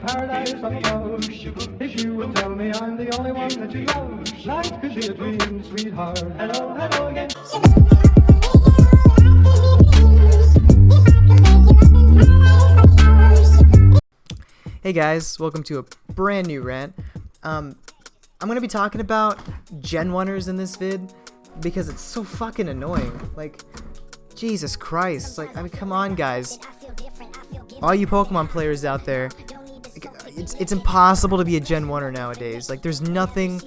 paradise up above. If you will tell me I'm the only one that you love, life could be a dream, sweetheart. Hello, hello again. Hey guys, welcome to a brand new rant. I'm gonna be talking about Gen 1ers in this vid because it's so fucking annoying. Like, Jesus Christ. Like, I mean, come on, guys. All you Pokemon players out there, it's impossible to be a Gen 1er nowadays. Like, there's nothing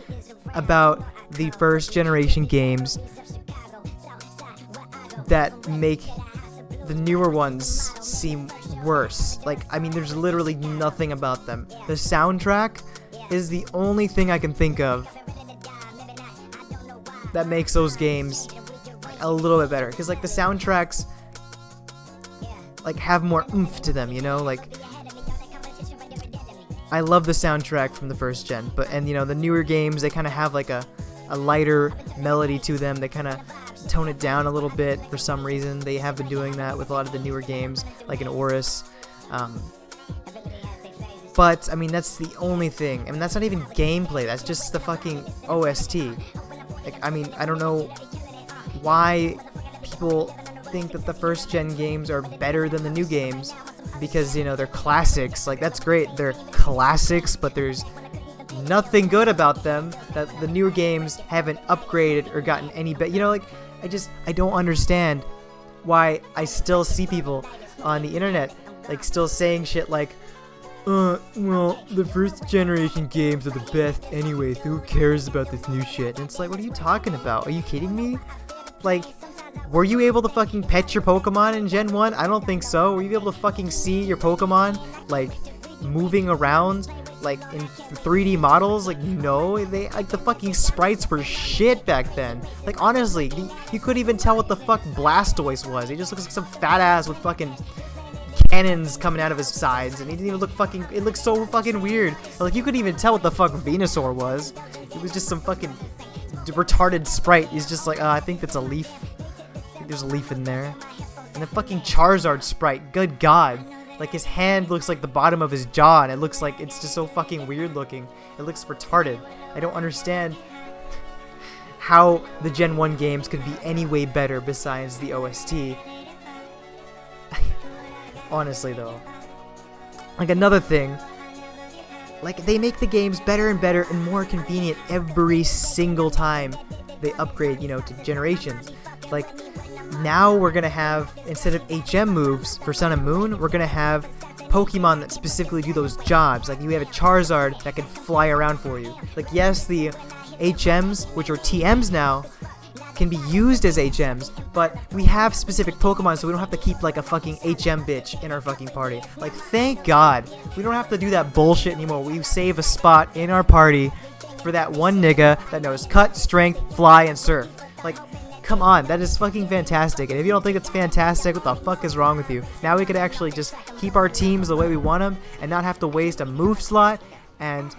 about the first generation games that make the newer ones seem worse. Like, I mean, there's literally nothing about them. The soundtrack is the only thing I can think of that makes those games a little bit better. Because, like, the soundtracks, like, have more oomph to them, you know? Like, I love the soundtrack from the first gen, and, you know, the newer games, they kind of have, like, a lighter melody to them. They kind of tone it down a little bit for some reason. They have been doing that with a lot of the newer games, like in Oris. But, I mean, that's the only thing. I mean, that's not even gameplay. That's just the fucking OST. Like, I mean, I don't know why people think that the first gen games are better than the new games. Because, you know, they're classics. Like, that's great. They're classics, but there's nothing good about them that the newer games haven't upgraded or gotten any better. You know, like, I don't understand why I still see people on the internet, like, still saying shit like, well, the first generation games are the best anyway, so who cares about this new shit? And it's like, what are you talking about? Are you kidding me? Like, were you able to fucking pet your Pokemon in Gen 1? I don't think so. Were you able to fucking see your Pokemon, like, moving around, like, in 3D models? Like, no, they, like, the fucking sprites were shit back then. Like, honestly, you couldn't even tell what the fuck Blastoise was. He just looks like some fat ass with fucking cannons coming out of his sides, and he didn't even look fucking, it looked so fucking weird. Like, you couldn't even tell what the fuck Venusaur was. It was just some fucking retarded sprite. He's just like, I think that's a leaf. I think there's a leaf in there. And the fucking Charizard sprite, good god. Like, his hand looks like the bottom of his jaw, and it looks like it's just so fucking weird looking. It looks retarded. I don't understand how the Gen 1 games could be any way better besides the OST. Honestly, though. Like, another thing, like, they make the games better and better and more convenient every single time they upgrade, you know, to generations. Like, now we're gonna have, instead of HM moves for Sun and Moon, we're gonna have Pokemon that specifically do those jobs. Like, you have a Charizard that can fly around for you. Like, yes, the HMs, which are TMs now, can be used as HMs, but we have specific Pokemon, so we don't have to keep, like, a fucking HM bitch in our fucking party. Like, thank God. We don't have to do that bullshit anymore. We save a spot in our party for that one nigga that knows Cut, Strength, Fly, and Surf. Like, come on, that is fucking fantastic. And if you don't think it's fantastic, what the fuck is wrong with you? Now we could actually just keep our teams the way we want them and not have to waste a move slot and,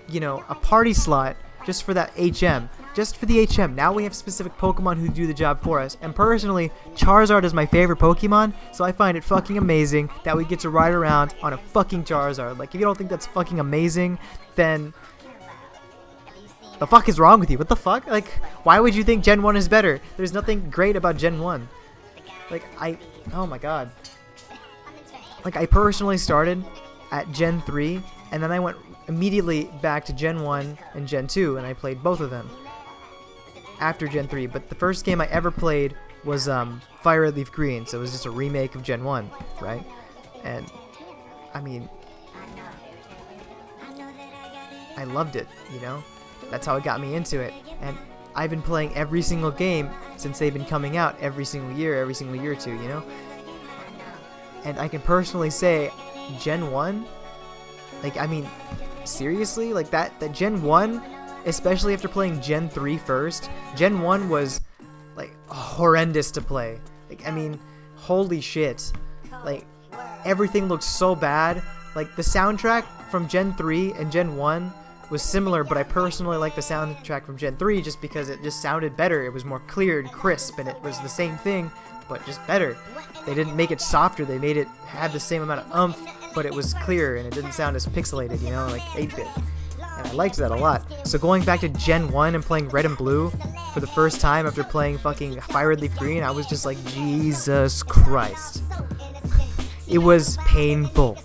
you know, a party slot just for that HM. Just for the HM. Now we have specific Pokemon who do the job for us. And personally, Charizard is my favorite Pokemon, so I find it fucking amazing that we get to ride around on a fucking Charizard. Like, if you don't think that's fucking amazing, then the fuck is wrong with you? What the fuck? Like, why would you think Gen 1 is better? There's nothing great about Gen 1. Like, oh my god. Like, I personally started at Gen 3, and then I went immediately back to Gen 1 and Gen 2, and I played both of them after Gen 3. But the first game I ever played was Fire Red Leaf Green, so it was just a remake of Gen 1, right? And, I mean, I loved it, you know? That's how it got me into it. And I've been playing every single game since they've been coming out every single year or two, you know? And I can personally say, Gen 1, like, I mean, seriously? Like, that Gen 1, especially after playing Gen 3 first, Gen 1 was, like, horrendous to play. Like, I mean, holy shit. Like, everything looks so bad. Like, the soundtrack from Gen 3 and Gen 1 was similar, but I personally like the soundtrack from Gen 3 just because it just sounded better. It was more clear and crisp, and it was the same thing, but just better. They didn't make it softer. They made it have the same amount of oomph but it was clear and it didn't sound as pixelated, you know, like 8-bit. And I liked that a lot. So going back to Gen 1 and playing Red and Blue for the first time after playing fucking Fire Red Leaf Green, I was just like, Jesus Christ. It was painful.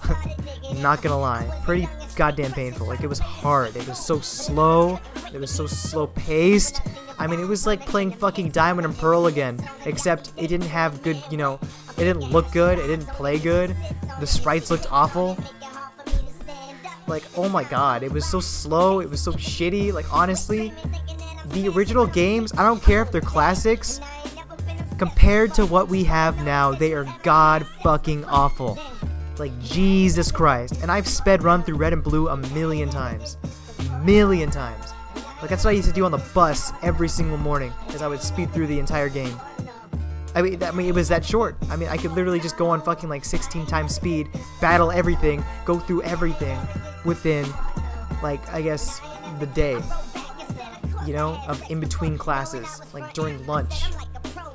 Not gonna lie. Pretty goddamn painful. Like, it was hard. It was so slow. It was so slow paced. I mean, it was like playing fucking Diamond and Pearl again, except it didn't have good, you know, it didn't look good, it didn't play good, the sprites looked awful. Like, oh my god, it was so slow, it was so shitty. Like, honestly, the original games, I don't care if they're classics, compared to what we have now, they are god fucking awful. Like, Jesus Christ. And I've sped run through Red and Blue a million times. Million times. Like, that's what I used to do on the bus every single morning, is I would speed through the entire game. I mean, it was that short. I mean, I could literally just go on fucking like 16 times speed, battle everything, go through everything within, like, I guess, the day, you know, of in between classes, like during lunch,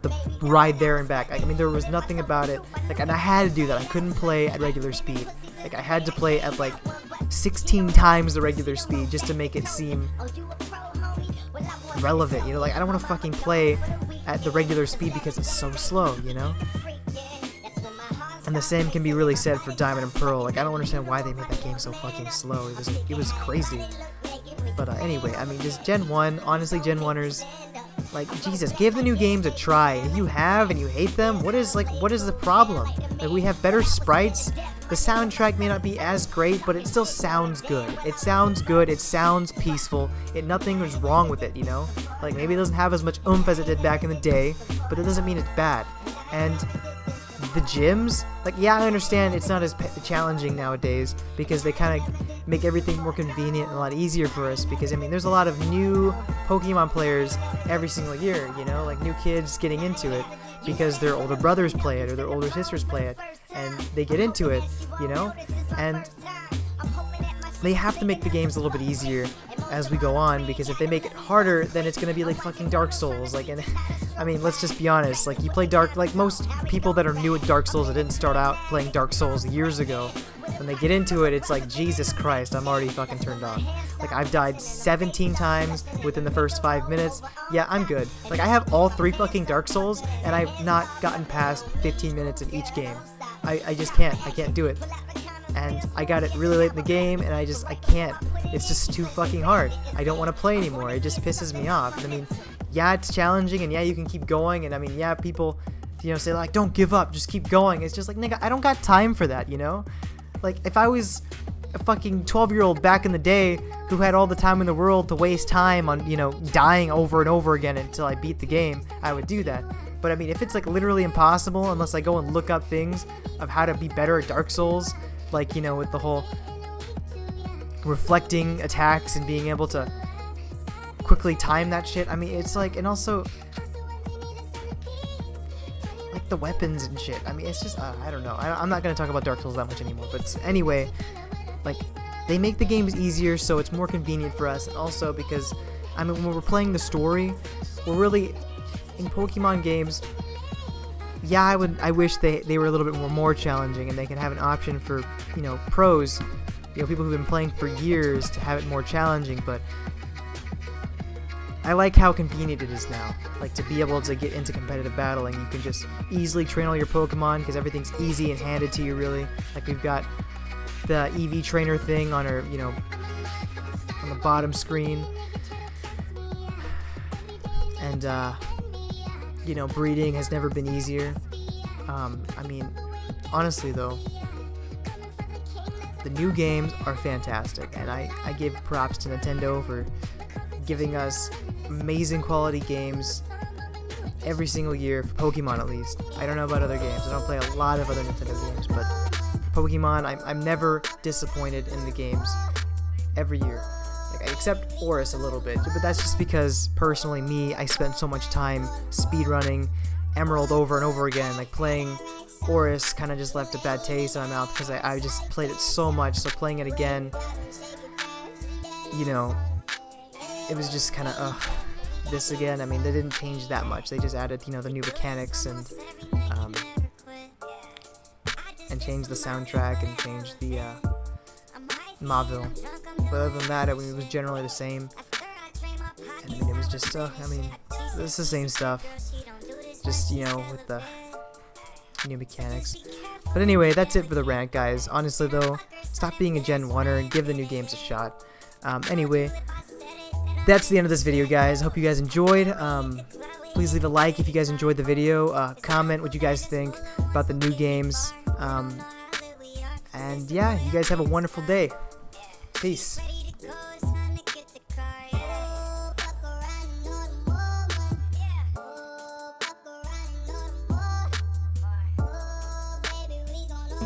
the ride there and back. I mean, there was nothing about it, like, and I had to do that. I couldn't play at regular speed. Like, I had to play at like 16 times the regular speed just to make it seem relevant, you know. Like, I don't want to fucking play at the regular speed because it's so slow, you know. And the same can be really said for Diamond and Pearl. Like, I don't understand why they made that game so fucking slow. It was crazy. But anyway, I mean, just Gen 1, honestly, Gen 1ers, like, Jesus, give the new games a try. If you have and you hate them, what is the problem? Like, we have better sprites. The soundtrack may not be as great, but it still sounds good. It sounds good. It sounds peaceful. Nothing was wrong with it, you know? Like, maybe it doesn't have as much oomph as it did back in the day, but that doesn't mean it's bad. And the gyms, like, yeah, I understand it's not as challenging nowadays because they kind of make everything more convenient and a lot easier for us because, I mean, there's a lot of new Pokemon players every single year, you know? Like, new kids getting into it because their older brothers play it or their older sisters play it and they get into it, you know? And they have to make the games a little bit easier as we go on, because if they make it harder, then it's gonna be like fucking Dark Souls. Like, and I mean, let's just be honest. Like, you play like most people that are new at Dark Souls that didn't start out playing Dark Souls years ago, when they get into it, it's like, Jesus Christ, I'm already fucking turned off. Like, I've died 17 times within the first 5 minutes. Yeah, I'm good. Like, I have all 3 fucking Dark Souls, and I've not gotten past 15 minutes in each game. I just can't. I can't do it. And I got it really late in the game, and I can't. It's just too fucking hard. I don't want to play anymore. It just pisses me off. And I mean, yeah, it's challenging, and yeah, you can keep going, and I mean, yeah, people, you know, say like, don't give up, just keep going. It's just like, nigga, I don't got time for that, you know? Like, if I was a fucking 12-year-old back in the day who had all the time in the world to waste time on, you know, dying over and over again until I beat the game, I would do that. But I mean, if it's like literally impossible, unless I go and look up things of how to be better at Dark Souls, like, you know, with the whole reflecting attacks and being able to quickly time that shit. I mean, it's like, and also like the weapons and shit. I mean, it's just, I don't know. I'm not going to talk about Dark Souls that much anymore. But anyway, like, they make the games easier so it's more convenient for us. And also because, I mean, when we're playing the story, we're really, in Pokemon games, yeah, I wish they were a little bit more challenging and they can have an option for, you know, pros, you know, people who've been playing for years to have it more challenging, but I like how convenient it is now. Like, to be able to get into competitive battling, you can just easily train all your Pokemon because everything's easy and handed to you, really. Like, we've got the EV trainer thing on our, you know, on the bottom screen. And, you know, breeding has never been easier. I mean, honestly though, the new games are fantastic, and I give props to Nintendo for giving us amazing quality games every single year, for Pokemon at least. I don't know about other games, I don't play a lot of other Nintendo games, but for Pokemon, I'm never disappointed in the games every year. Except Oris a little bit, but that's just because, personally, me, I spent so much time speedrunning Emerald over and over again. Like, playing Oris kind of just left a bad taste in my mouth because I just played it so much, so playing it again, you know, it was just kind of, this again. I mean, they didn't change that much. They just added, you know, the new mechanics and change the soundtrack and change the Mauville. But other than that, I mean, it was generally the same. And I mean, it was just, it's the same stuff. Just, you know, with the new mechanics. But anyway, that's it for the rant, guys. Honestly, though, stop being a Gen 1er and give the new games a shot. Anyway, that's the end of this video, guys. Hope you guys enjoyed. Please leave a like if you guys enjoyed the video. Comment what you guys think about the new games. And yeah, you guys have a wonderful day. Peace.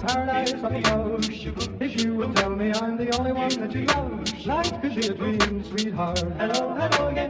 Paradise of love. If you will tell me I'm the only one that you love, life could be a dream, sweetheart. Hello, hello again.